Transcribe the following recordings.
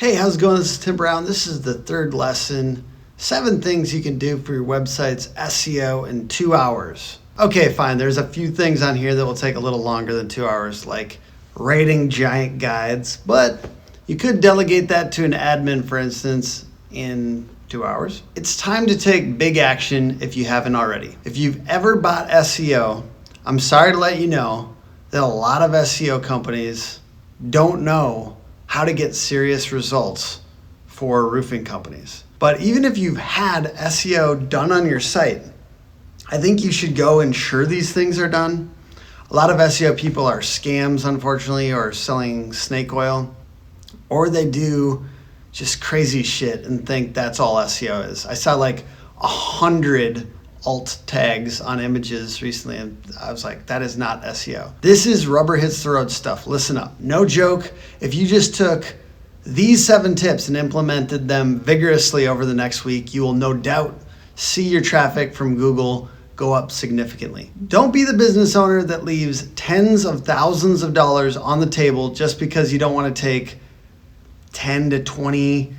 Hey, how's it going? This is Tim Brown. This is the third lesson. 7 things you can do for your website's SEO in 2 hours. Okay, fine. There's a few things on here that will take a little longer than 2 hours, like writing giant guides, but you could delegate that to an admin, for instance, in 2 hours. It's time to take big action if you haven't already. If you've ever bought SEO, I'm sorry to let you know that a lot of SEO companies don't know how to get serious results for roofing companies. But even if you've had SEO done on your site, I think you should go ensure these things are done. A lot of SEO people are scams, unfortunately, or selling snake oil, or they do just crazy shit and think that's all SEO is. I saw like 100 alt tags on images recently, and I was like, that is not SEO. This is rubber hits the road stuff. Listen up. No joke. If you just took these 7 tips and implemented them vigorously over the next week, you will no doubt see your traffic from Google go up significantly. Don't be the business owner that leaves tens of thousands of dollars on the table just because you don't want to take 10 to 20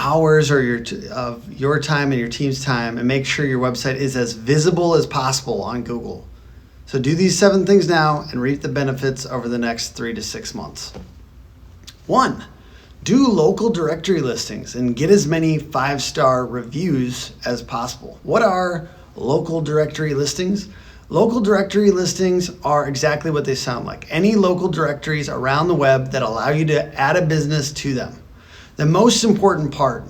hours or your time and your team's time and make sure your website is as visible as possible on Google. So do these 7 things now and reap the benefits over the next 3 to 6 months. 1, do local directory listings and get as many 5-star reviews as possible. What are local directory listings? Local directory listings are exactly what they sound like. Any local directories around the web that allow you to add a business to them. The most important part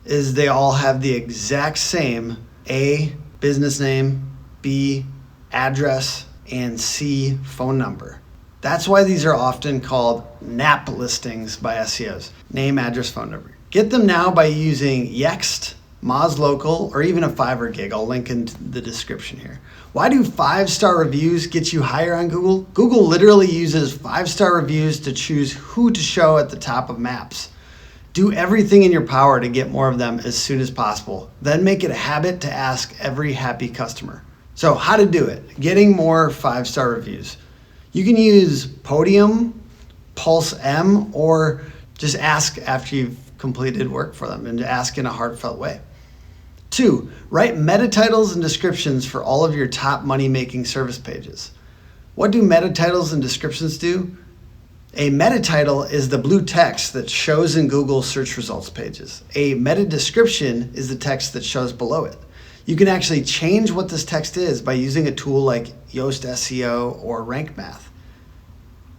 is they all have the exact same A, business name, B, address, and C, phone number. That's why these are often called NAP listings by SEOs. Name, address, phone number. Get them now by using Yext, Moz Local, or even a Fiverr gig. I'll link in the description here. Why do 5-star reviews get you higher on Google? Google literally uses 5-star reviews to choose who to show at the top of maps. Do everything in your power to get more of them as soon as possible. Then make it a habit to ask every happy customer. So how to do it? Getting more 5-star reviews. You can use Podium, Pulse M, or just ask after you've completed work for them and ask in a heartfelt way. 2, write meta titles and descriptions for all of your top money-making service pages. What do meta titles and descriptions do? A meta title is the blue text that shows in Google search results pages. A meta description is the text that shows below it. You can actually change what this text is by using a tool like Yoast SEO or Rankmath,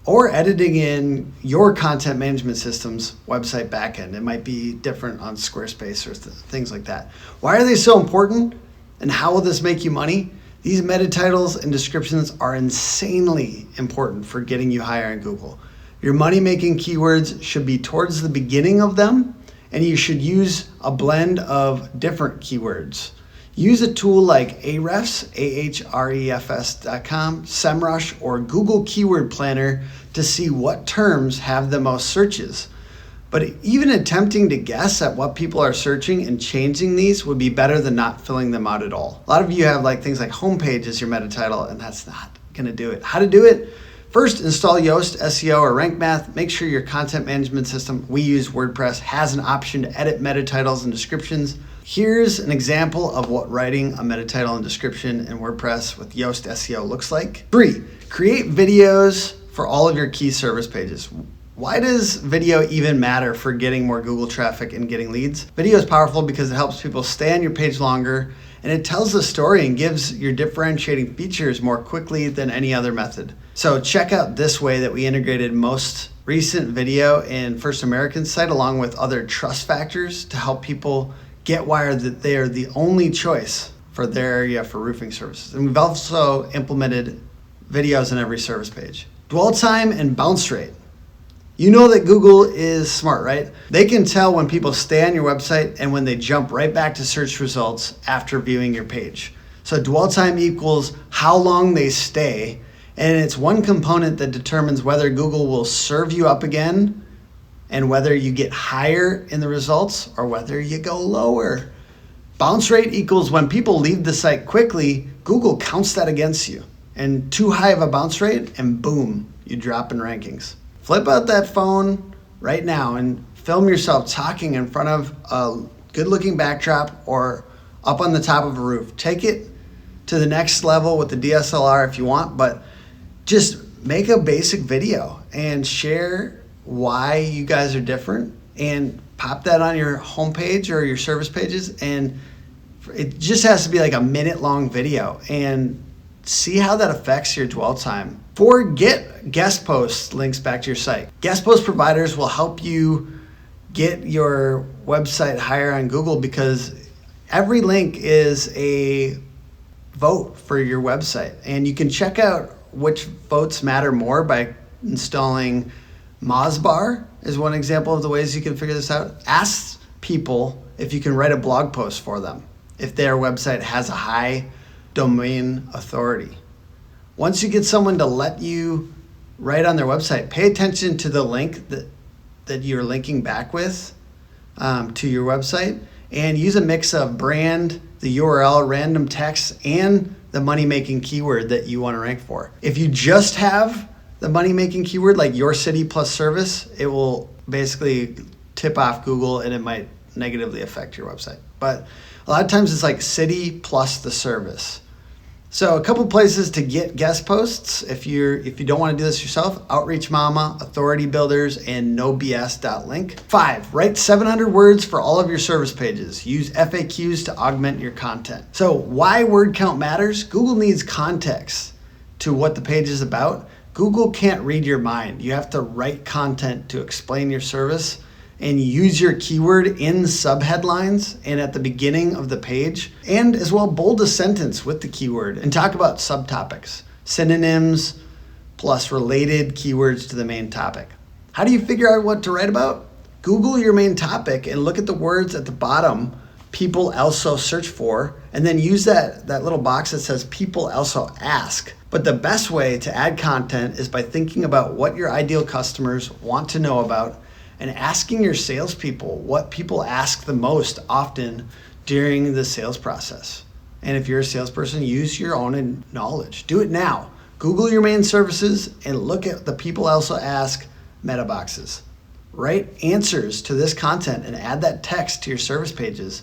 or editing in your content management system's website backend. It might be different on Squarespace or things like that. Why are they so important, and how will this make you money? These meta titles and descriptions are insanely important for getting you higher in Google. Your money-making keywords should be towards the beginning of them, and you should use a blend of different keywords. Use a tool like Ahrefs, ahrefs.com, SEMrush, or Google Keyword Planner to see what terms have the most searches. But even attempting to guess at what people are searching and changing these would be better than not filling them out at all. A lot of you have things like homepage as your meta title, and that's not gonna do it. How to do it? First, install Yoast SEO or Rankmath. Make sure your content management system, we use WordPress, has an option to edit meta titles and descriptions. Here's an example of what writing a meta title and description in WordPress with Yoast SEO looks like. 3, create videos for all of your key service pages. Why does video even matter for getting more Google traffic and getting leads? Video is powerful because it helps people stay on your page longer, and it tells the story and gives your differentiating features more quickly than any other method. So check out this way that we integrated most recent video in First American's site along with other trust factors to help people get wired that they are the only choice for their area for roofing services. And we've also implemented videos on every service page. Dwell time and bounce rate. You know that Google is smart, right? They can tell when people stay on your website and when they jump right back to search results after viewing your page. So dwell time equals how long they stay, and it's one component that determines whether Google will serve you up again and whether you get higher in the results or whether you go lower. Bounce rate equals when people leave the site quickly, Google counts that against you. And too high of a bounce rate, and boom, you drop in rankings. Flip out that phone right now and film yourself talking in front of a good-looking backdrop or up on the top of a roof. Take it to the next level with the DSLR if you want, but just make a basic video and share why you guys are different and pop that on your homepage or your service pages. And it just has to be like a minute-long video, and see how that affects your dwell time. 4, get guest post links back to your site. Guest post providers will help you get your website higher on Google because every link is a vote for your website. And you can check out which votes matter more by installing Mozbar is one example of the ways you can figure this out. Ask people if you can write a blog post for them if their website has a high domain authority. Once you get someone to let you write on their website, pay attention to the link that you're linking back with to your website, and use a mix of brand, the URL, random text, and the money-making keyword that you want to rank for. If you just have the money-making keyword like your city plus service, it will basically tip off Google and it might negatively affect your website. But a lot of times it's like city plus the service. So a couple places to get guest posts if you don't want to do this yourself: Outreach Mama, Authority Builders, and NoBS.link. 5, write 700 words for all of your service pages. Use FAQs to augment your content. So why word count matters? Google needs context to what the page is about. Google can't read your mind. You have to write content to explain your service and use your keyword in subheadlines and at the beginning of the page, and as well bold a sentence with the keyword and talk about subtopics, synonyms, plus related keywords to the main topic. How do you figure out what to write about? Google your main topic and look at the words at the bottom people also search for, and then use that little box that says people also ask. But the best way to add content is by thinking about what your ideal customers want to know about and asking your salespeople what people ask the most often during the sales process. And if you're a salesperson, use your own knowledge. Do it now. Google your main services and look at the people also ask meta boxes. Write answers to this content and add that text to your service pages,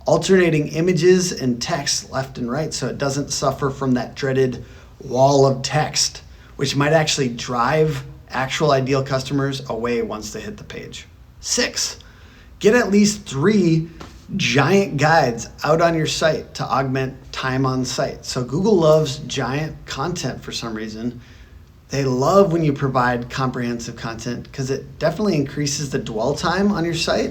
alternating images and text left and right so it doesn't suffer from that dreaded wall of text, which might actually drive actual ideal customers away once they hit the page. 6, get at least 3 giant guides out on your site to augment time on site. So Google loves giant content for some reason. They love when you provide comprehensive content because it definitely increases the dwell time on your site.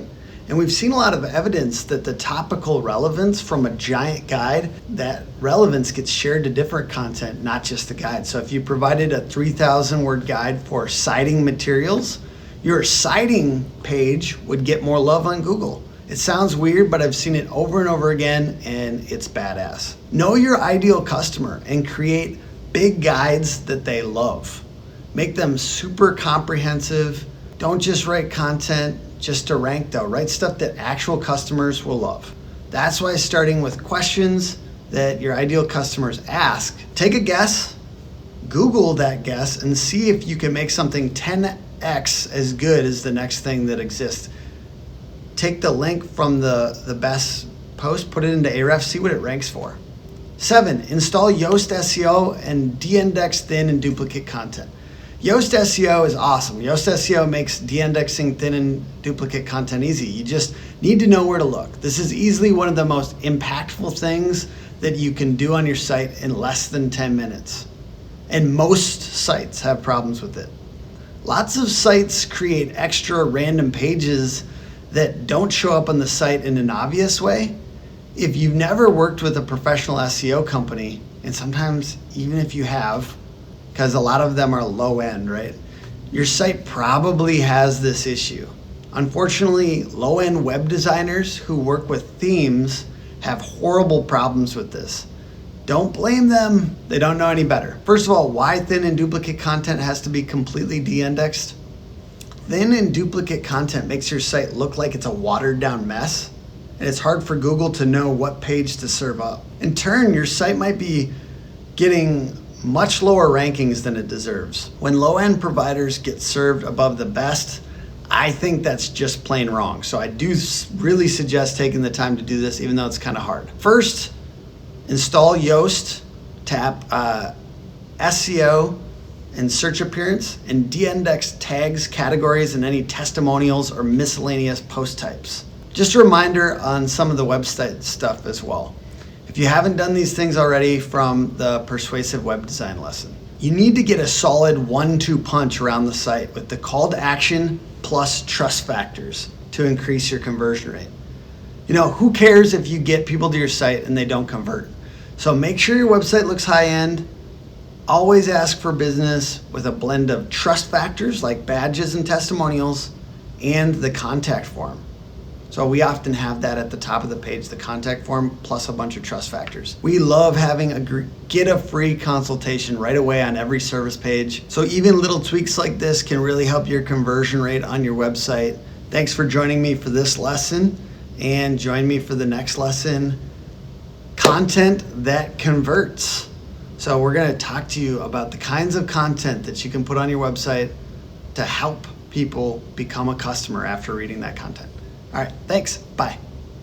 And we've seen a lot of evidence that the topical relevance from a giant guide, that relevance gets shared to different content, not just the guide. So if you provided a 3,000 word guide for citing materials, your citing page would get more love on Google. It sounds weird, but I've seen it over and over again, and it's badass. Know your ideal customer and create big guides that they love. Make them super comprehensive. Don't just write content just to rank though. Write stuff that actual customers will love. That's why starting with questions that your ideal customers ask. Take a guess, Google that guess, and see if you can make something 10x as good as the next thing that exists. Take the link from the best post, put it into Ahrefs, see what it ranks for. 7, install Yoast SEO and de-index thin and duplicate content. Yoast SEO is awesome. Yoast SEO makes de-indexing thin and duplicate content easy. You just need to know where to look. This is easily one of the most impactful things that you can do on your site in less than 10 minutes. And most sites have problems with it. Lots of sites create extra random pages that don't show up on the site in an obvious way. If you've never worked with a professional SEO company, and sometimes even if you have, because a lot of them are low end, right? Your site probably has this issue. Unfortunately, low end web designers who work with themes have horrible problems with this. Don't blame them, they don't know any better. First of all, why thin and duplicate content has to be completely de-indexed? Thin and duplicate content makes your site look like it's a watered down mess, and it's hard for Google to know what page to serve up. In turn, your site might be getting much lower rankings than it deserves. When low-end providers get served above the best, I think that's just plain wrong. So I do really suggest taking the time to do this, even though it's kind of hard. First, install Yoast, tap SEO and search appearance, and de-index tags, categories, and any testimonials or miscellaneous post types. Just a reminder on some of the website stuff as well. If you haven't done these things already from the persuasive web design lesson, you need to get a solid 1-2 punch around the site with the call to action plus trust factors to increase your conversion rate. You know, who cares if you get people to your site and they don't convert? So make sure your website looks high end. Always ask for business with a blend of trust factors like badges and testimonials and the contact form. So we often have that at the top of the page, the contact form plus a bunch of trust factors. We love having get a free consultation right away on every service page. So even little tweaks like this can really help your conversion rate on your website. Thanks for joining me for this lesson, and join me for the next lesson, content that converts. So we're going to talk to you about the kinds of content that you can put on your website to help people become a customer after reading that content. All right, thanks. Bye.